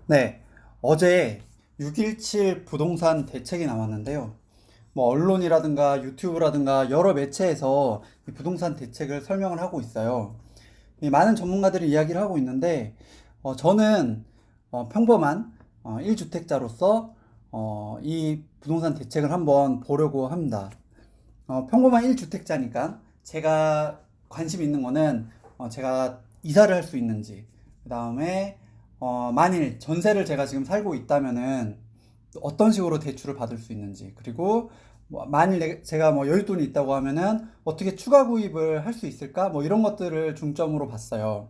네, 어제 6.17 부동산 대책이 나왔는데요. 뭐 언론이라든가 유튜브라든가 여러 매체에서 이 부동산 대책을 설명을 하고 있어요. 이 많은 전문가들이 이야기를 하고 있는데 저는 평범한 1주택자로서 이 부동산 대책을 한번 보려고 합니다. 평범한 1주택자니까 제가 관심 있는 거는 제가 이사를 할 수 있는지, 그 다음에 만일 전세를 제가 지금 살고 있다면은 어떤 식으로 대출을 받을 수 있는지, 그리고 뭐 만일 제가 뭐 여윳돈이 있다고 하면은 어떻게 추가 구입을 할 수 있을까? 뭐 이런 것들을 중점으로 봤어요.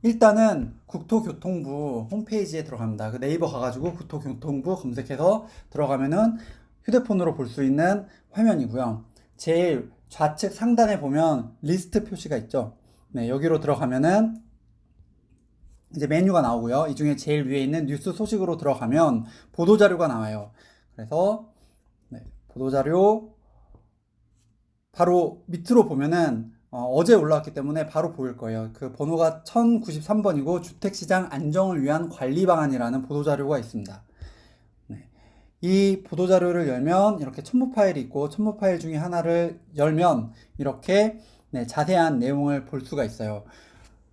일단은 국토교통부 홈페이지에 들어갑니다. 그 네이버 가가지고 국토교통부 검색해서 들어가면은 휴대폰으로 볼 수 있는 화면이고요. 제일 좌측 상단에 보면 리스트 표시가 있죠. 네, 여기로 들어가면은 이제 메뉴가 나오고요. 이 중에 제일 위에 있는 뉴스 소식으로 들어가면 보도자료가 나와요. 그래서 네, 보도자료 바로 밑으로 보면은 제 올라왔기 때문에 바로 보일 거예요. 그 번호가 1093번이고 주택시장 안정을 위한 관리 방안이라는 보도자료가 있습니다. 네. 이 보도자료를 열면 이렇게 첨부 파일이 있고 첨부 파일 중에 하나를 열면 이렇게 네, 자세한 내용을 볼 수가 있어요.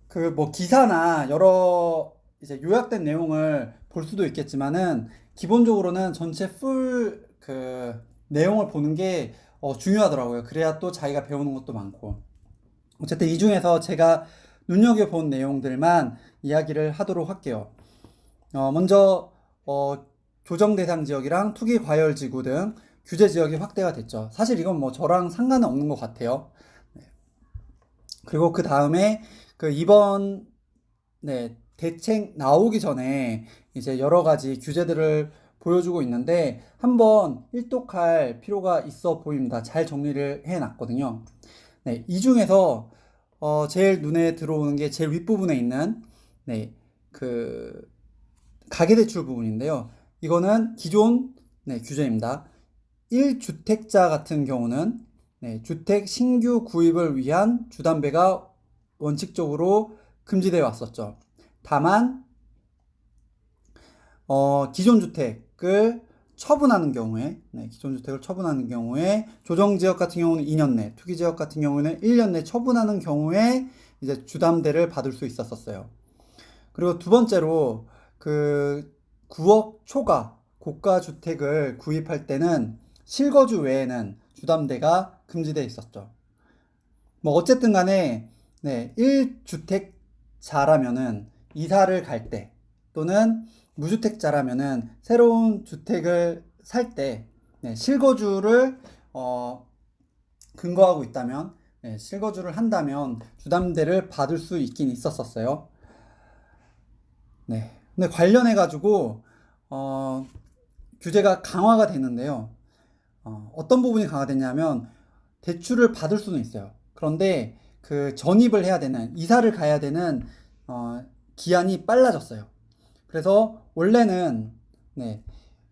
그 뭐 기사나 여러 이제 요약된 내용을 볼 수도 있겠지만은 기본적으로는 전체 풀 그 내용을 보는 게 중요하더라고요. 그래야 또 자기가 배우는 것도 많고. 어쨌든 이 중에서 제가 눈여겨본 내용들만 이야기를 하도록 할게요. 먼저 조정 대상 지역이랑 투기 과열 지구 등 규제 지역이 확대가 됐죠. 사실 이건 뭐 저랑 상관은 없는 것 같아요. 네. 그리고 그 다음에 그 이번 네, 대책 나오기 전에 이제 여러 가지 규제들을 보여주고 있는데 한번 일독할 필요가 있어 보입니다. 잘 정리를 해 놨거든요. 네, 이 중에서 제일 눈에 들어오는 게 제일 윗부분에 있는 네, 그 가계대출 부분인데요. 이거는 기존 네, 규제입니다. 1주택자 같은 경우는 네, 주택 신규 구입을 위한 주담배가 원칙적으로 금지되어 왔었죠. 다만 기존 주택을 처분하는 경우에 네, 기존 주택을 처분하는 경우에 조정 지역 같은 경우는 2년 내, 투기 지역 같은 경우는 1년 내 처분하는 경우에 이제 주담대를 받을 수 있었어요. 그리고 두 번째로 그 9억 초과 고가 주택을 구입할 때는 실거주 외에는 주담대가 금지되어 있었죠. 뭐 어쨌든 간에 네, 1주택자라면은 이사를 갈 때 또는 무주택자라면은 새로운 주택을 살 때 네, 실거주를 근거하고 있다면 네, 실거주를 한다면 주담대를 받을 수 있긴 있었어요. 네. 근데 관련해 가지고 규제가 강화가 되는데요. 어떤 부분이 강화됐냐면 대출을 받을 수는 있어요. 그런데 그 전입을 해야 되는 이사를 가야 되는 기한이 빨라졌어요. 그래서 원래는 네,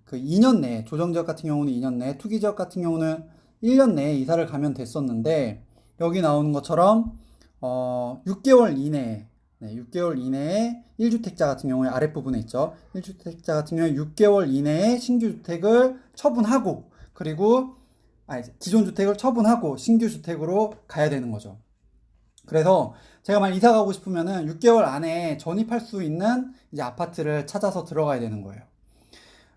그 2년 내에 조정 지역 같은 경우는 2년 내에 투기 지역 같은 경우는 1년 내에 이사를 가면 됐었는데 여기 나오는 것처럼 6개월 이내에 네, 6개월 이내에 1주택자 같은 경우에 아랫부분에 있죠. 1주택자 같은 경우에 6개월 이내에 신규 주택을 처분하고 그리고 기존 주택을 처분하고 신규 주택으로 가야 되는 거죠. 그래서 제가 만약 이사 가고 싶으면은 6개월 안에 전입할 수 있는 이제 아파트를 찾아서 들어가야 되는 거예요.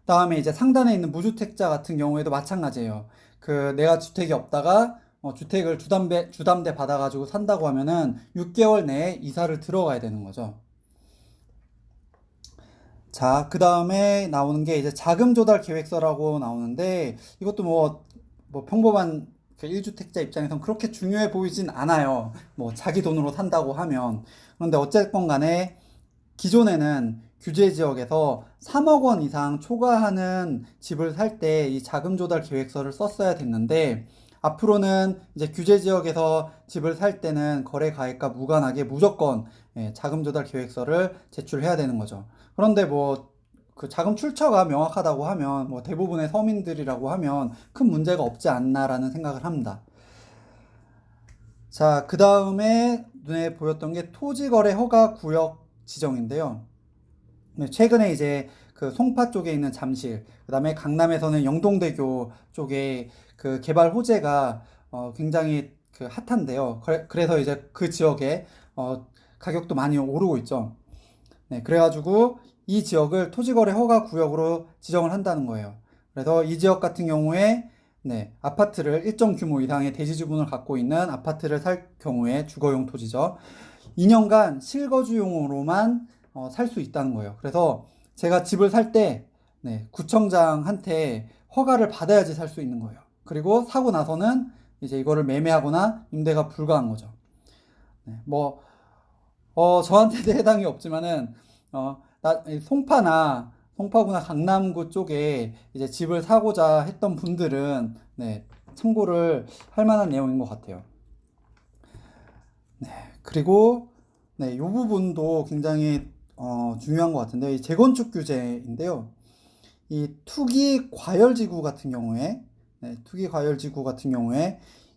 다음에 이제 상단에 있는 무주택자 같은 경우에도 마찬가지예요. 그 내가 주택이 없다가 주택을 주담대 받아가지고 산다고 하면은 6개월 내에 이사를 들어가야 되는 거죠. 자, 그 다음에 나오는 게 이제 자금 조달 계획서라고 나오는데 이것도 뭐 평범한 그 1주택자 입장에선 그렇게 중요해 보이진 않아요. 뭐 자기 돈으로 산다고 하면. 그런데 어쨌건 간에 기존에는 규제 지역에서 3억 원 이상 초과하는 집을 살 때 이 자금 조달 계획서를 썼어야 됐는데 앞으로는 이제 규제 지역에서 집을 살 때는 거래 가액과 무관하게 무조건 자금 조달 계획서를 제출해야 되는 거죠. 그런데 뭐 그 자금 출처가 명확하다고 하면 뭐 대부분의 서민들이라고 하면 큰 문제가 없지 않나라는 생각을 합니다. 자, 그 다음에 눈에 보였던 게 토지거래 허가 구역 지정인데요. 네, 최근에 이제 그 송파 쪽에 있는 잠실, 그다음에 강남에서는 영동대교 쪽에 그 개발 호재가 굉장히 그 핫한데요. 그래서 이제 그 지역에 가격도 많이 오르고 있죠. 네, 그래가지고 이 지역을 토지거래 허가 구역으로 지정을 한다는 거예요. 그래서 이 지역 같은 경우에 네, 아파트를 일정 규모 이상의 대지 지분을 갖고 있는 아파트를 살 경우에 주거용 토지죠. 2년간 실거주용으로만 살 수 있다는 거예요. 그래서 제가 집을 살 때 네, 구청장한테 허가를 받아야지 살 수 있는 거예요. 그리고 사고 나서는 이제 이거를 매매하거나 임대가 불가한 거죠. 네, 뭐 저한테도 해당이 없지만은, 이 송파구나 강남구 쪽에 이제 집을 사고자 했던 분들은, 네, 참고를 할 만한 내용인 것 같아요. 네, 그리고, 네, 이 부분도 굉장히, 중요한 것 같은데, 이 재건축 규제인데요. 이 투기 과열지구 같은 경우에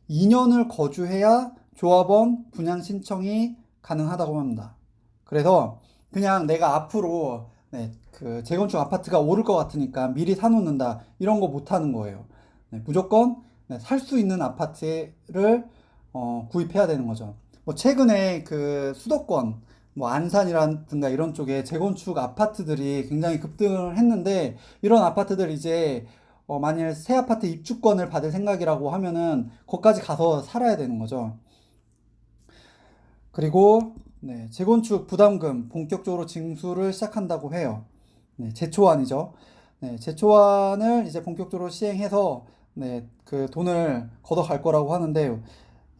2년을 거주해야 조합원 분양 신청이 가능하다고 합니다. 그래서 그냥 내가 앞으로 네, 그 재건축 아파트가 오를 것 같으니까 미리 사놓는다 이런 거 못 하는 거예요. 네, 무조건 네, 살 수 있는 아파트를 구입해야 되는 거죠. 뭐 최근에 그 수도권 뭐 안산이라든가 이런 쪽에 재건축 아파트들이 굉장히 급등을 했는데 이런 아파트들 이제 만일 새 아파트 입주권을 받을 생각이라고 하면은 거기까지 가서 살아야 되는 거죠. 그리고 네, 재건축 부담금 본격적으로 징수를 시작한다고 해요. 네, 제초안이죠. 네, 제초안을 이제 본격적으로 시행해서 네, 그 돈을 걷어갈 거라고 하는데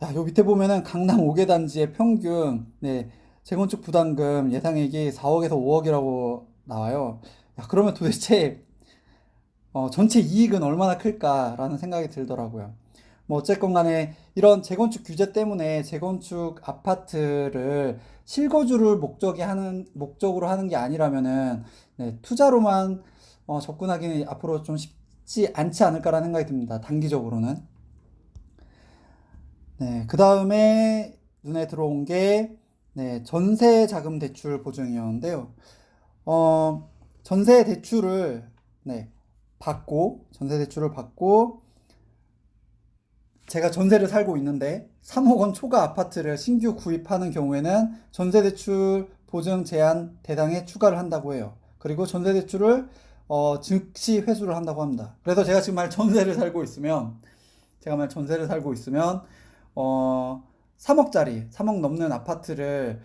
야, 요 밑에 보면은 강남 5개 단지의 평균 네, 재건축 부담금 예상액이 4억에서 5억이라고 나와요. 야, 그러면 도대체 전체 이익은 얼마나 클까라는 생각이 들더라고요. 뭐 어쨌건 간에 이런 재건축 규제 때문에 재건축 아파트를 실거주를 목적으로 하는 게 아니라면은 네, 투자로만 접근하기는 앞으로 좀 쉽지 않지 않을까라는 생각이 듭니다. 단기적으로는. 네, 그 다음에 눈에 들어온 게 네, 전세 자금 대출 보증이었는데요. 전세 대출을 네, 전세 대출을 받고 제가 전세를 살고 있는데 3억 원 초과 아파트를 신규 구입하는 경우에는 전세 대출 보증 제한 대상에 추가를 한다고 해요. 그리고 전세 대출을 즉시 회수를 한다고 합니다. 그래서 제가 지금 전세를 살고 있으면 3억 넘는 아파트를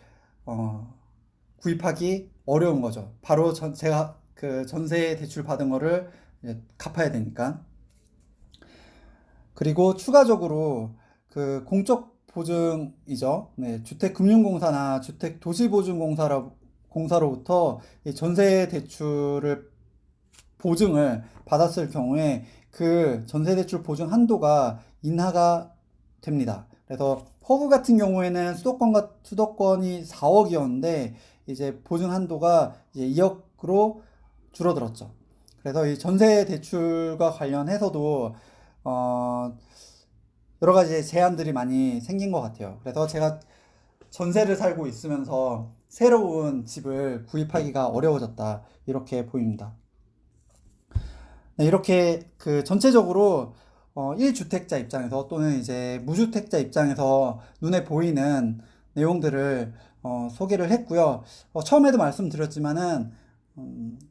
구입하기 어려운 거죠. 바로 제가 그 전세 대출 받은 거를 갚아야 되니까. 그리고 추가적으로 그 공적 보증이죠. 네, 주택금융공사나 주택도시보증공사로부터 이 전세 대출을 보증을 받았을 경우에 그 전세 대출 보증 한도가 인하가 됩니다. 그래서 허브 같은 경우에는 수도권이 4억이었는데 이제 보증 한도가 이제 2억으로 줄어들었죠. 그래서 이 전세 대출과 관련해서도 여러 가지 제한들이 많이 생긴 것 같아요. 그래서 제가 전세를 살고 있으면서 새로운 집을 구입하기가 어려워졌다. 이렇게 보입니다. 네, 이렇게 그 전체적으로 1주택자 입장에서 또는 이제 무주택자 입장에서 눈에 보이는 내용들을 소개를 했고요. 처음에도 말씀드렸지만은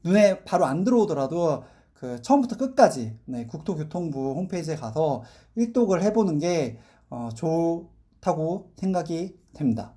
눈에 바로 안 들어오더라도 그 처음부터 끝까지 네, 국토교통부 홈페이지에 가서 일독을 해보는 게 좋다고 생각이 됩니다.